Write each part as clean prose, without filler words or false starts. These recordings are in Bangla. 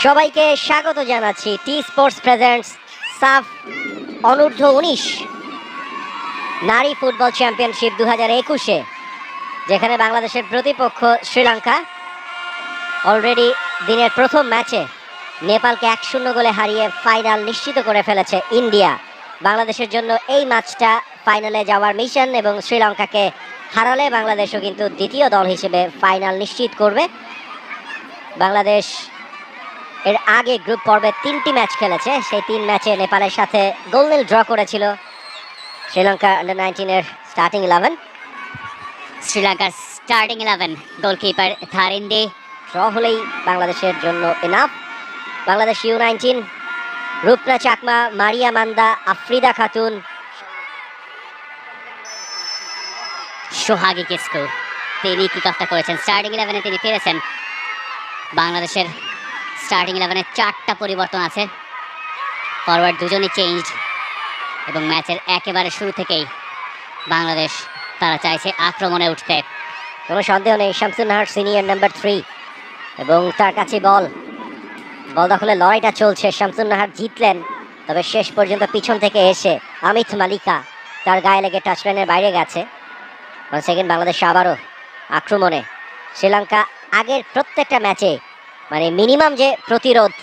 সবাইকে স্বাগত জানাচ্ছি টি স্পোর্টস প্রেজেন্টস সাফ অনূর্ধ্ব 19 নারী ফুটবল চ্যাম্পিয়নশিপ 2021-এ, যেখানে বাংলাদেশের প্রতিপক্ষ শ্রীলঙ্কা অলরেডি দিনের প্রথম ম্যাচে নেপালকে 1-0 গোলে হারিয়ে ফাইনাল নিশ্চিত করে ফেলেছে ইন্ডিয়া। বাংলাদেশের জন্য এই ম্যাচটা ফাইনালে যাওয়ার মিশন, এবং শ্রীলঙ্কাকে হারালে বাংলাদেশও কিন্তু দ্বিতীয় দল হিসেবে ফাইনাল নিশ্চিত করবে। বাংলাদেশ এর আগে গ্রুপ পর্বে 3টি ম্যাচ খেলেছে, সেই 3 ম্যাচে নেপালের সাথে গোলনীল ড্র করেছিল শ্রীলঙ্কা আন্ডার-19-এর স্টার্টিং 11। শ্রীলঙ্কার স্টার্টিং 11 গোলকিপার থারিন্দি। ড্র হলেই বাংলাদেশের জন্য এনাফ। বাংলাদেশ U19 রূপনা চাকমা, মারিয়া মান্দা, আফ্রিদা খাতুন, সোহাগী কিসকু তিনি কিক অফটা করেছেন। স্টার্টিং 11-এ তিনি ফিরেছেন। বাংলাদেশের স্টার্টিং 11-এ 4টা পরিবর্তন আছে, ফরওয়ার্ড দুজনই চেঞ্জ, এবং ম্যাচের একেবারে শুরু থেকেই বাংলাদেশ তারা চাইছে আক্রমণে উঠতে। কোনো সন্দেহ নেই শামসুন নাহার সিনিয়র নাম্বার 3, এবং তার কাছে বল দখলে লড়াইটা চলছে। শামসুন নাহার জিতলেন, তবে শেষ পর্যন্ত পিছন থেকে এসে আমিত মালিকা তার গায়ে লেগে টাচলাইনের বাইরে গেছে। সেকেন্ড বাংলাদেশ আবারও আক্রমণে। শ্রীলঙ্কা আগের প্রত্যেকটা ম্যাচে মানে মিনিমাম যে প্রতিরোধ,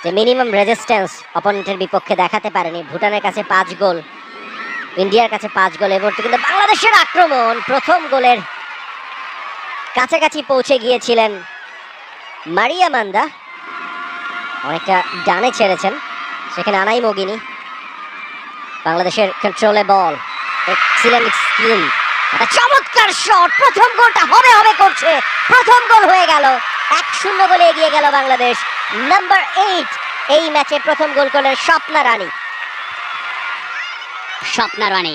যে মিনিমাম রেজিস্ট্যান্স অপোনেন্টের বিপক্ষে দেখাতে পারেনি। ভুটানের কাছে 5 গোল, ইন্ডিয়ার কাছে 5 গোল, এবার কিন্তু বাংলাদেশের আক্রমণ প্রথম গোলের কাছাকাছি পৌঁছে গিয়েছিলেন মারিয়া মান্দা, অনেকটা ডানে ছেড়েছেন, সেখানে আনাই মগিনী। বাংলাদেশের কন্ট্রোলে বল, এক্সিলেন্ট স্কিল, একটা চমৎকার শট। প্রথম গোলটা হবে হবে করছে, প্রথম গোল হয়ে গেল। 1-0 গোলে এগিয়ে গেল বাংলাদেশ। নাম্বার 8 এই ম্যাচে প্রথম গোল করলেন স্বপ্না রানী।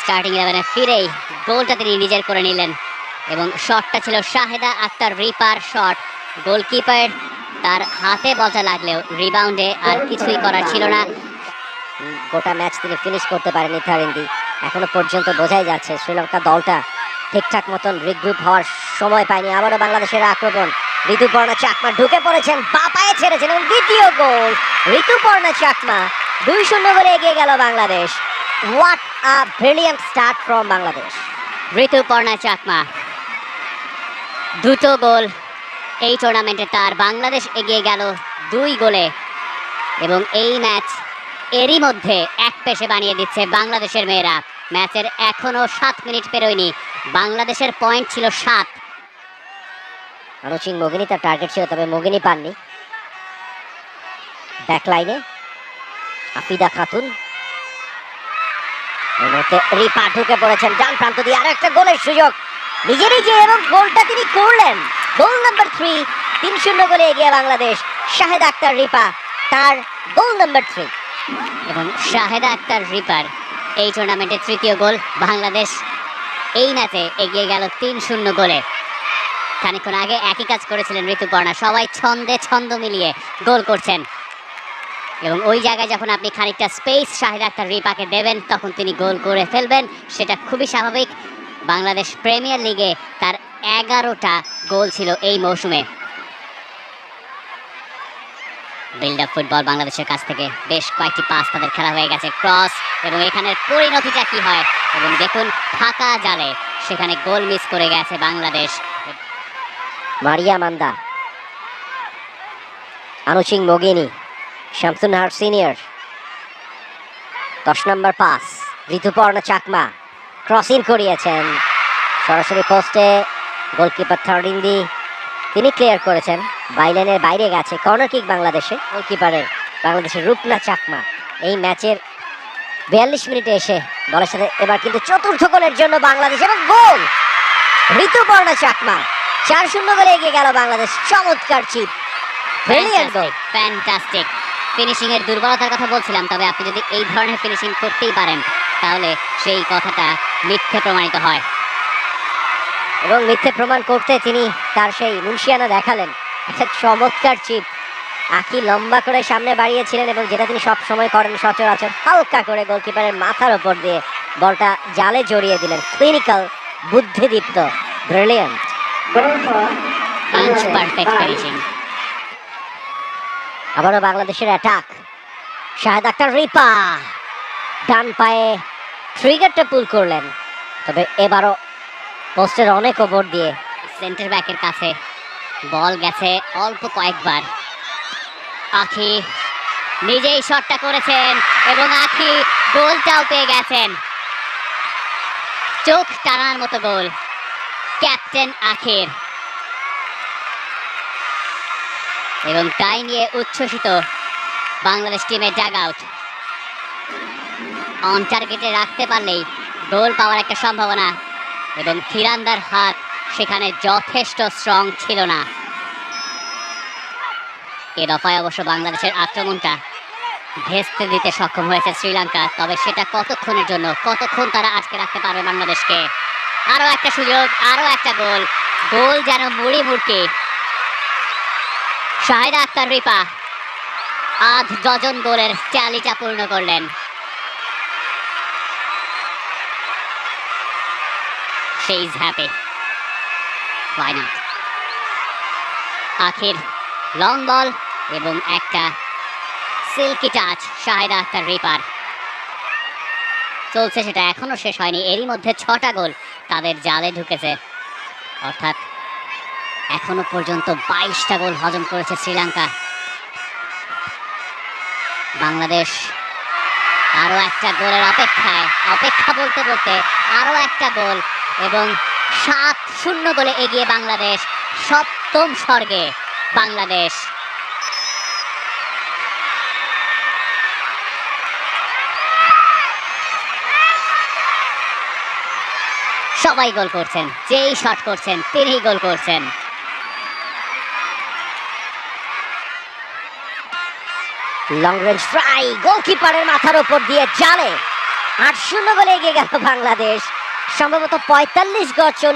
স্টার্টিং 11-এ ফিরেই গোলটা তিনি নিজের করে নিলেন, এবং শটটা ছিল শাহেদা আক্তার রিপার শট। গোলকিপার তার হাতে বলটা লাগলেও রিবাউন্ডে আর কিছুই করার ছিল না। গোটা ম্যাচ তিনি ফিনিশ করতে পারেনি থারিন্দি। এখনো পর্যন্ত বোঝাই যাচ্ছে শ্রীলঙ্কা দলটা ঠিকঠাক মতন রিগ্রুপ হওয়ার সময় পায়নি। আবারও বাংলাদেশের আক্রমণ, ঋতুপর্ণা চাকমা ঢুকে পড়েছেন, বা পায়ে ছেড়েছেন, এবং দ্বিতীয় গোল ঋতুপর্ণা চাকমা। 2-0 গোলে এগিয়ে গেল Bangladesh. What a brilliant start from Bangladesh. Rituparna Chakma দুটো গোল এই টুর্নামেন্টে তার। বাংলাদেশ এগিয়ে গেল 2 গোলে, এবং এই ম্যাচ এরই মধ্যে এক পেশে বানিয়ে দিচ্ছে বাংলাদেশের মেয়েরা। ম্যাচের এখনো 7 মিনিট পেরোয়নি, বাংলাদেশের পয়েন্ট ছিল 7। অনুচিং মগিনী তার টার্গেট ছিল, তবে মগিনী পাননি। ব্যাকলাইনে আফিদা খাতুন, এই মুহূর্তে রিপা ঢুকে পড়েছেন ডান প্রান্ত দিয়ে, আর একটা গোলের সুযোগ নিজে নিজে, এবং গোলটা তিনি করলেন। গোল নাম্বার 3, 3-0 গোলে এগিয়ে বাংলাদেশ। শাহেদা আক্তার রিপা তার গোল নাম্বার 3, এবং শাহেদা আক্তার রিপার এই টুর্নামেন্টের 3য় গোল। বাংলাদেশ এই ম্যাচে এগিয়ে গেল 3-0 গোলে। খানিকক্ষণ আগে একই কাজ করেছিলেন ঋতুপর্ণা। সবাই ছন্দ মিলিয়ে গোল করছেন, এবং ওই জায়গায় যখন আপনি খানিকটা স্পেস শাহেদা আক্তার রিপাকে দেবেন, তখন তিনি গোল করে ফেলবেন, সেটা খুবই স্বাভাবিক। বাংলাদেশ প্রিমিয়ার লিগে তার 11টা গোল ছিল এই মৌসুমে। বিল্ড আপ ফুটবল বাংলাদেশের কাছ থেকে বেশ কয়েকটি পাস তাদের খেলা হয়ে গেছে, ক্রস, এবং এখানের পরিণতিটা কি হয়, এবং দেখুন ফাঁকা জালে সেখানে গোল মিস করে গেছে বাংলাদেশ। মারিয়া মান্দা, অনুচিং মগিনী, শামসুন নাহার সিনিয়র, 10 নম্বর পাস, ঋতুপর্ণা চাকমা ক্রসিং করিয়েছেন সরাসরি পোস্টে। গোলকিপার থারিন্দি তিনি ক্লিয়ার করেছেন, বাইলাইনের বাইরে গেছে। কর্নার কিক বাংলাদেশে, গোলকিপারের বাংলাদেশের রূপনা চাকমা। এই ম্যাচের 42 মিনিটে এসে দলের সাথে এবার কিন্তু 4র্থ গোলের জন্য বাংলাদেশ, এবং গোল ঋতুপর্ণা চাকমা। 4-0 গোলে এগিয়ে গেল বাংলাদেশ। চমৎকার চিপ, ব্রিলিয়ান্ট গোল, ফ্যান্টাস্টিক ফিনিশিং এর দুর্বলতার কথা বলছিলাম, তবে আপনি যদি এই ধরনের ফিনিশিং করতেই পারেন, তাহলে সেই কথাটা মিথ্যে প্রমাণিত হয়। এবং মিথ্যে প্রমাণ করতে তিনি তার সেই মুন্সিয়ানা দেখালেন। একটা চমৎকার চিপ, আঁকি লম্বা করে সামনে বাড়িয়েছিলেন, এবং যেটা তিনি সব সময় করেন সচরাচর, হালকা করে গোলকিপারের মাথার উপর দিয়ে বলটা জালে জড়িয়ে দিলেন। ক্লিনিক্যাল, বুদ্ধিদীপ্ত, ব্রিলিয়ান্ট, পারফেক্ট ফিনিশিং। আবারও বাংলাদেশের অ্যাটাক। শাহেদ আক্তার রিপা ডান পায়ে ট্রিগারটা পুল করলেন, তবে এবারও পোস্টের অনেক ওপর দিয়ে সেন্টার ব্যাকের কাছে বল গেছে অল্প কয়েকবার। আখি নিজেই শটটা করেছেন এবং আখি গোলটাও পেয়ে গেছেন। চোখ টানার মতো গোল ক্যাপ্টেন আখির, এবং তাই নিয়ে উচ্ছ্বসিত বাংলাদেশ টিমের ডাগ আউট। অন টার্গেটে রাখতে পারলেই গোল পাওয়ার একটা সম্ভাবনা, এবং থিরান্দার হাত সেখানে যথেষ্ট স্ট্রং ছিল না। এ দফায় অবশ্য বাংলাদেশের আক্রমণটা ভেস্তে দিতে সক্ষম হয়েছে শ্রীলঙ্কা, তবে সেটা কতক্ষণের জন্য, কতক্ষণ তারা আটকে রাখতে পারবে বাংলাদেশকে। আরো একটা সুযোগ, আরো একটা গোল, গোল যেন মুড়ি মুড়কি। শাহেদা আক্তার রিপা আধ ডজন গোলের ট্যালিটা পূর্ণ করলেন। She is happy. Why not? আখির লং বল এবং একটা সিল্কি টাচ শাহেদা আক্তার রিপার। চলছে সেটা, এখনো শেষ হয়নি। এরই মধ্যে 6টা গোল তাদের জালে ঢুকেছে, অর্থাৎ এখনো পর্যন্ত 22টা গোল হজম করেছে শ্রীলঙ্কা। বাংলাদেশ আরো একটা গোলের অপেক্ষায়, অপেক্ষা বলতে বলতে আরো একটা গোল, এবং 7-0 গোলে এগিয়ে বাংলাদেশ। সপ্তম স্বর্গে বাংলাদেশ। সবাই গোল করছেন, যেই শট করছেন তিনিই গোল করছেন। লং রেঞ্জ ট্রাই, গোলকিপারের মাথার উপর দিয়ে জালে। 8-0 গোলে এগিয়ে গেল বাংলাদেশ। সম্ভবত 45 গজ